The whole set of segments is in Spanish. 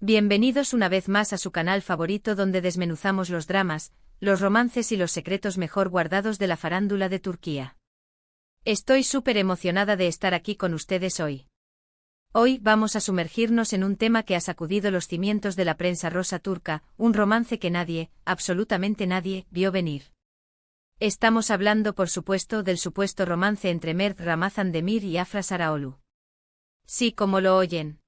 Bienvenidos una vez más a su canal favorito donde desmenuzamos los dramas, los romances y los secretos mejor guardados de la farándula de Turquía. Estoy súper emocionada de estar aquí con ustedes hoy. Hoy vamos a sumergirnos en un tema que ha sacudido los cimientos de la prensa rosa turca, un romance que nadie, absolutamente nadie, vio venir. Estamos hablando por supuesto del supuesto romance entre Mert Ramazan Demir y Afra Sarıoğlu. Sí, como lo oyen.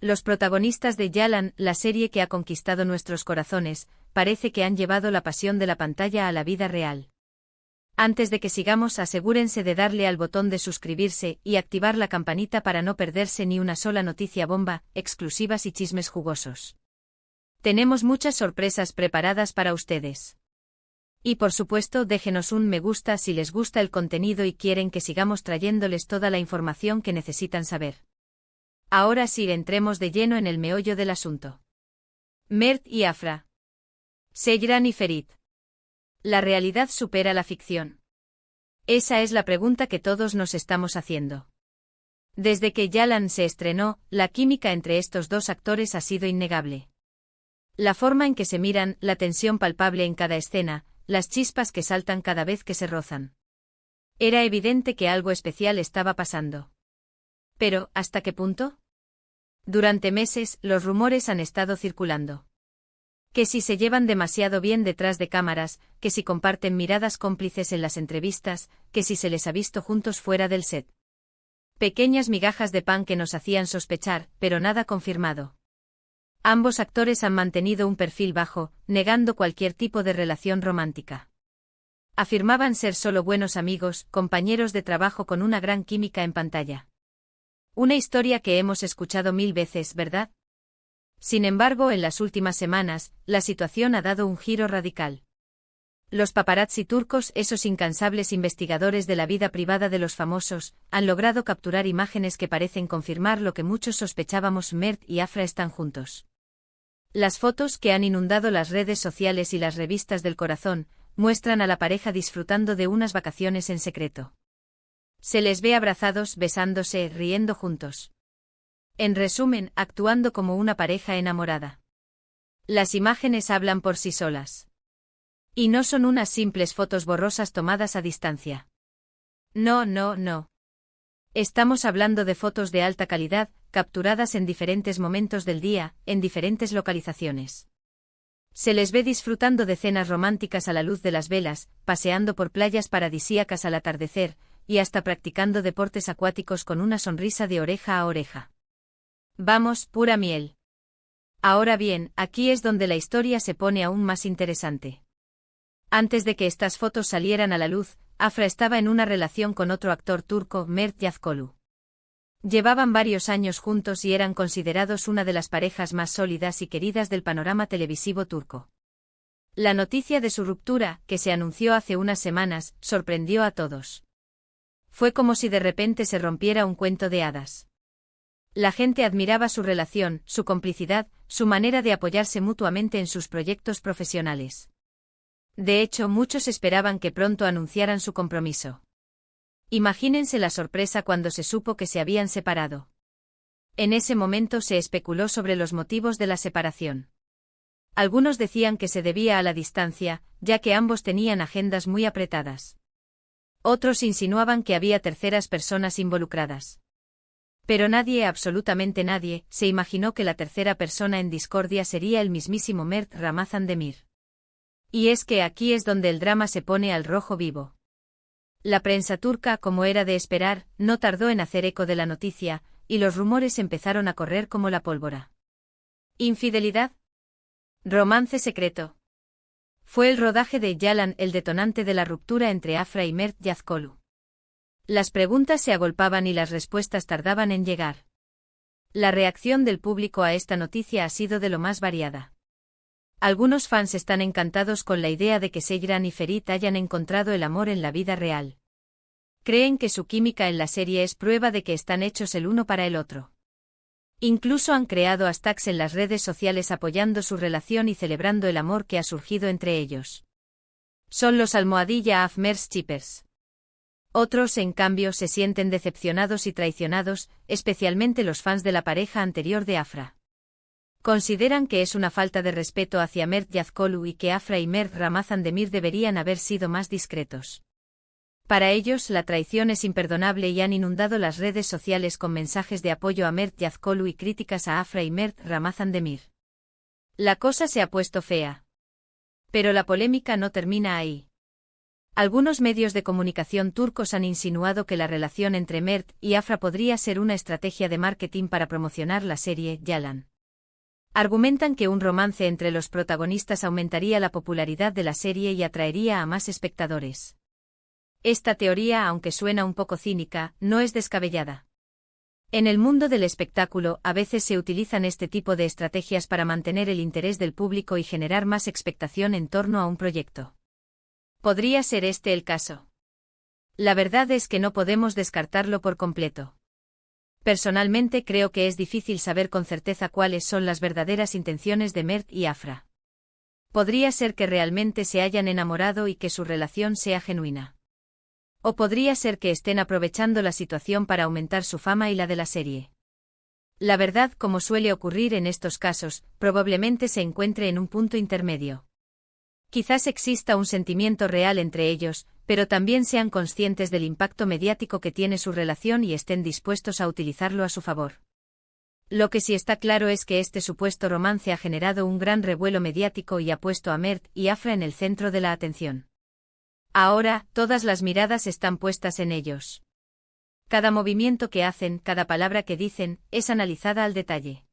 Los protagonistas de Yalan, la serie que ha conquistado nuestros corazones, parece que han llevado la pasión de la pantalla a la vida real. Antes de que sigamos, asegúrense de darle al botón de suscribirse y activar la campanita para no perderse ni una sola noticia bomba, exclusivas y chismes jugosos. Tenemos muchas sorpresas preparadas para ustedes. Y por supuesto, déjenos un me gusta si les gusta el contenido y quieren que sigamos trayéndoles toda la información que necesitan saber. Ahora sí, entremos de lleno en el meollo del asunto. Mert y Afra. Seyran y Ferit. ¿La realidad supera la ficción? Esa es la pregunta que todos nos estamos haciendo. Desde que Yalan se estrenó, la química entre estos dos actores ha sido innegable. La forma en que se miran, la tensión palpable en cada escena, las chispas que saltan cada vez que se rozan. Era evidente que algo especial estaba pasando. Pero, ¿hasta qué punto? Durante meses, los rumores han estado circulando. Que si se llevan demasiado bien detrás de cámaras, que si comparten miradas cómplices en las entrevistas, que si se les ha visto juntos fuera del set. Pequeñas migajas de pan que nos hacían sospechar, pero nada confirmado. Ambos actores han mantenido un perfil bajo, negando cualquier tipo de relación romántica. Afirmaban ser solo buenos amigos, compañeros de trabajo con una gran química en pantalla. Una historia que hemos escuchado 1000 veces, ¿verdad? Sin embargo, en las últimas semanas, la situación ha dado un giro radical. Los paparazzi turcos, esos incansables investigadores de la vida privada de los famosos, han logrado capturar imágenes que parecen confirmar lo que muchos sospechábamos: Mert y Afra están juntos. Las fotos que han inundado las redes sociales y las revistas del corazón, muestran a la pareja disfrutando de unas vacaciones en secreto. Se les ve abrazados, besándose, riendo juntos. En resumen, actuando como una pareja enamorada. Las imágenes hablan por sí solas. Y no son unas simples fotos borrosas tomadas a distancia. No, no, no. Estamos hablando de fotos de alta calidad, capturadas en diferentes momentos del día, en diferentes localizaciones. Se les ve disfrutando de cenas románticas a la luz de las velas, paseando por playas paradisíacas al atardecer, y hasta practicando deportes acuáticos con una sonrisa de oreja a oreja. Vamos, pura miel. Ahora bien, aquí es donde la historia se pone aún más interesante. Antes de que estas fotos salieran a la luz, Afra estaba en una relación con otro actor turco, Mert Yazgolu. Llevaban varios años juntos y eran considerados una de las parejas más sólidas y queridas del panorama televisivo turco. La noticia de su ruptura, que se anunció hace unas semanas, sorprendió a todos. Fue como si de repente se rompiera un cuento de hadas. La gente admiraba su relación, su complicidad, su manera de apoyarse mutuamente en sus proyectos profesionales. De hecho, muchos esperaban que pronto anunciaran su compromiso. Imagínense la sorpresa cuando se supo que se habían separado. En ese momento se especuló sobre los motivos de la separación. Algunos decían que se debía a la distancia, ya que ambos tenían agendas muy apretadas. Otros insinuaban que había terceras personas involucradas. Pero nadie, absolutamente nadie, se imaginó que la tercera persona en discordia sería el mismísimo Mert Ramazan Demir. Y es que aquí es donde el drama se pone al rojo vivo. La prensa turca, como era de esperar, no tardó en hacer eco de la noticia, y los rumores empezaron a correr como la pólvora. ¿Infidelidad? ¿Romance secreto? Fue el rodaje de Yalan el detonante de la ruptura entre Afra y Mert Yazgolu. Las preguntas se agolpaban y las respuestas tardaban en llegar. La reacción del público a esta noticia ha sido de lo más variada. Algunos fans están encantados con la idea de que Seyran y Ferit hayan encontrado el amor en la vida real. Creen que su química en la serie es prueba de que están hechos el uno para el otro. Incluso han creado hashtags en las redes sociales apoyando su relación y celebrando el amor que ha surgido entre ellos. Son los _Afmershippers. Otros, en cambio, se sienten decepcionados y traicionados, especialmente los fans de la pareja anterior de Afra. Consideran que es una falta de respeto hacia Mert Yazgholu y que Afra y Mert Ramazan Demir deberían haber sido más discretos. Para ellos, la traición es imperdonable y han inundado las redes sociales con mensajes de apoyo a Mert Yazgholu y críticas a Afra y Mert Ramazan Demir. La cosa se ha puesto fea. Pero la polémica no termina ahí. Algunos medios de comunicación turcos han insinuado que la relación entre Mert y Afra podría ser una estrategia de marketing para promocionar la serie Yalan. Argumentan que un romance entre los protagonistas aumentaría la popularidad de la serie y atraería a más espectadores. Esta teoría, aunque suena un poco cínica, no es descabellada. En el mundo del espectáculo, a veces se utilizan este tipo de estrategias para mantener el interés del público y generar más expectación en torno a un proyecto. ¿Podría ser este el caso? La verdad es que no podemos descartarlo por completo. Personalmente creo que es difícil saber con certeza cuáles son las verdaderas intenciones de Mert y Afra. Podría ser que realmente se hayan enamorado y que su relación sea genuina. O podría ser que estén aprovechando la situación para aumentar su fama y la de la serie. La verdad, como suele ocurrir en estos casos, probablemente se encuentre en un punto intermedio. Quizás exista un sentimiento real entre ellos, pero también sean conscientes del impacto mediático que tiene su relación y estén dispuestos a utilizarlo a su favor. Lo que sí está claro es que este supuesto romance ha generado un gran revuelo mediático y ha puesto a Mert y Afra en el centro de la atención. Ahora, todas las miradas están puestas en ellos. Cada movimiento que hacen, cada palabra que dicen, es analizada al detalle.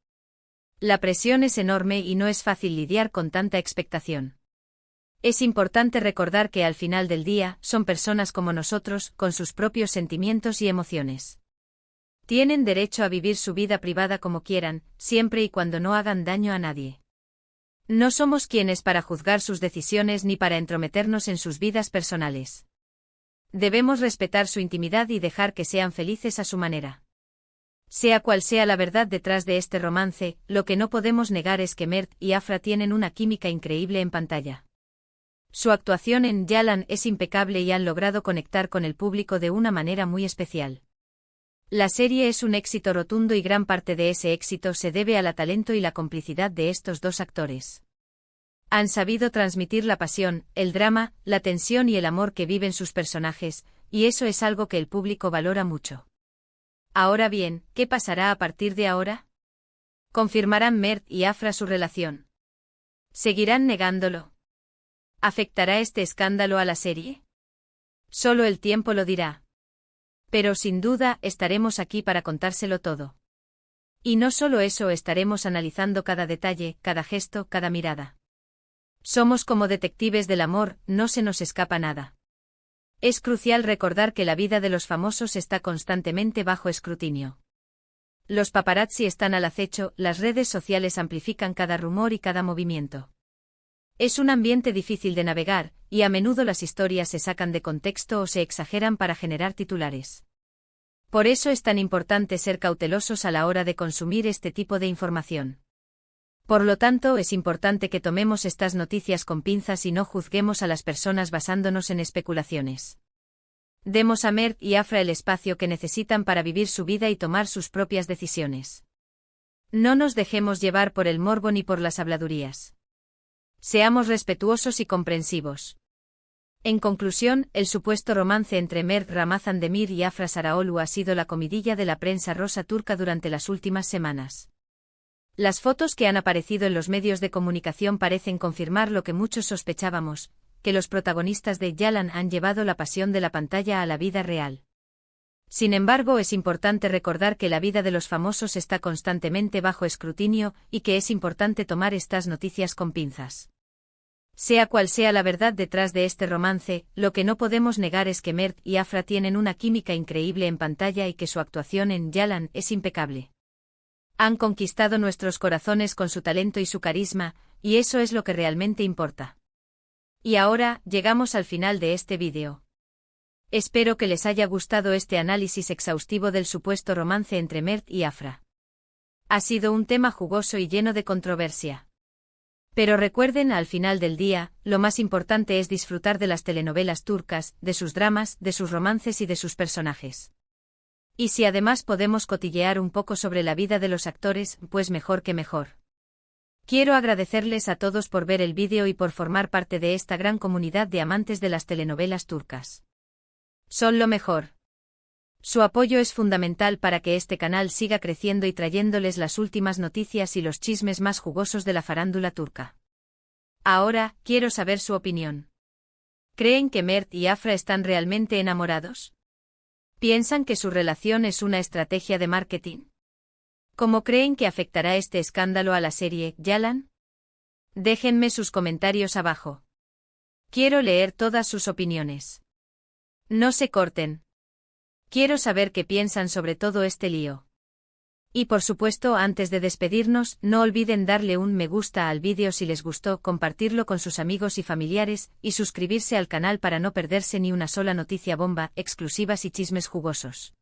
La presión es enorme y no es fácil lidiar con tanta expectación. Es importante recordar que al final del día, son personas como nosotros, con sus propios sentimientos y emociones. Tienen derecho a vivir su vida privada como quieran, siempre y cuando no hagan daño a nadie. No somos quienes para juzgar sus decisiones ni para entrometernos en sus vidas personales. Debemos respetar su intimidad y dejar que sean felices a su manera. Sea cual sea la verdad detrás de este romance, lo que no podemos negar es que Mert y Afra tienen una química increíble en pantalla. Su actuación en Yalan es impecable y han logrado conectar con el público de una manera muy especial. La serie es un éxito rotundo y gran parte de ese éxito se debe al talento y la complicidad de estos dos actores. Han sabido transmitir la pasión, el drama, la tensión y el amor que viven sus personajes, y eso es algo que el público valora mucho. Ahora bien, ¿qué pasará a partir de ahora? ¿Confirmarán Mert y Afra su relación? ¿Seguirán negándolo? ¿Afectará este escándalo a la serie? Solo el tiempo lo dirá. Pero sin duda, estaremos aquí para contárselo todo. Y no solo eso, estaremos analizando cada detalle, cada gesto, cada mirada. Somos como detectives del amor, no se nos escapa nada. Es crucial recordar que la vida de los famosos está constantemente bajo escrutinio. Los paparazzi están al acecho, las redes sociales amplifican cada rumor y cada movimiento. Es un ambiente difícil de navegar, y a menudo las historias se sacan de contexto o se exageran para generar titulares. Por eso es tan importante ser cautelosos a la hora de consumir este tipo de información. Por lo tanto, es importante que tomemos estas noticias con pinzas y no juzguemos a las personas basándonos en especulaciones. Demos a Mert y Afra el espacio que necesitan para vivir su vida y tomar sus propias decisiones. No nos dejemos llevar por el morbo ni por las habladurías. Seamos respetuosos y comprensivos. En conclusión, el supuesto romance entre Mert Ramazan Demir y Afra Sarıoğlu ha sido la comidilla de la prensa rosa turca durante las últimas semanas. Las fotos que han aparecido en los medios de comunicación parecen confirmar lo que muchos sospechábamos, que los protagonistas de Yalan han llevado la pasión de la pantalla a la vida real. Sin embargo, es importante recordar que la vida de los famosos está constantemente bajo escrutinio y que es importante tomar estas noticias con pinzas. Sea cual sea la verdad detrás de este romance, lo que no podemos negar es que Mert y Afra tienen una química increíble en pantalla y que su actuación en Yalan es impecable. Han conquistado nuestros corazones con su talento y su carisma, y eso es lo que realmente importa. Y ahora, llegamos al final de este vídeo. Espero que les haya gustado este análisis exhaustivo del supuesto romance entre Mert y Afra. Ha sido un tema jugoso y lleno de controversia. Pero recuerden, al final del día, lo más importante es disfrutar de las telenovelas turcas, de sus dramas, de sus romances y de sus personajes. Y si además podemos cotillear un poco sobre la vida de los actores, pues mejor que mejor. Quiero agradecerles a todos por ver el vídeo y por formar parte de esta gran comunidad de amantes de las telenovelas turcas. Son lo mejor. Su apoyo es fundamental para que este canal siga creciendo y trayéndoles las últimas noticias y los chismes más jugosos de la farándula turca. Ahora, quiero saber su opinión. ¿Creen que Mert y Afra están realmente enamorados? ¿Piensan que su relación es una estrategia de marketing? ¿Cómo creen que afectará este escándalo a la serie Yalan? Déjenme sus comentarios abajo. Quiero leer todas sus opiniones. No se corten. Quiero saber qué piensan sobre todo este lío. Y por supuesto, antes de despedirnos, no olviden darle un me gusta al vídeo si les gustó, compartirlo con sus amigos y familiares, y suscribirse al canal para no perderse ni una sola noticia bomba, exclusivas y chismes jugosos.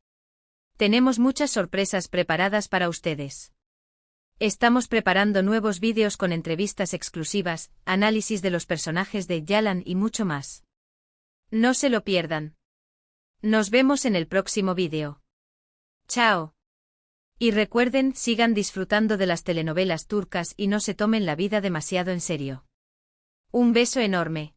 Tenemos muchas sorpresas preparadas para ustedes. Estamos preparando nuevos vídeos con entrevistas exclusivas, análisis de los personajes de Yalan y mucho más. No se lo pierdan. Nos vemos en el próximo vídeo. Chao. Y recuerden, sigan disfrutando de las telenovelas turcas y no se tomen la vida demasiado en serio. Un beso enorme.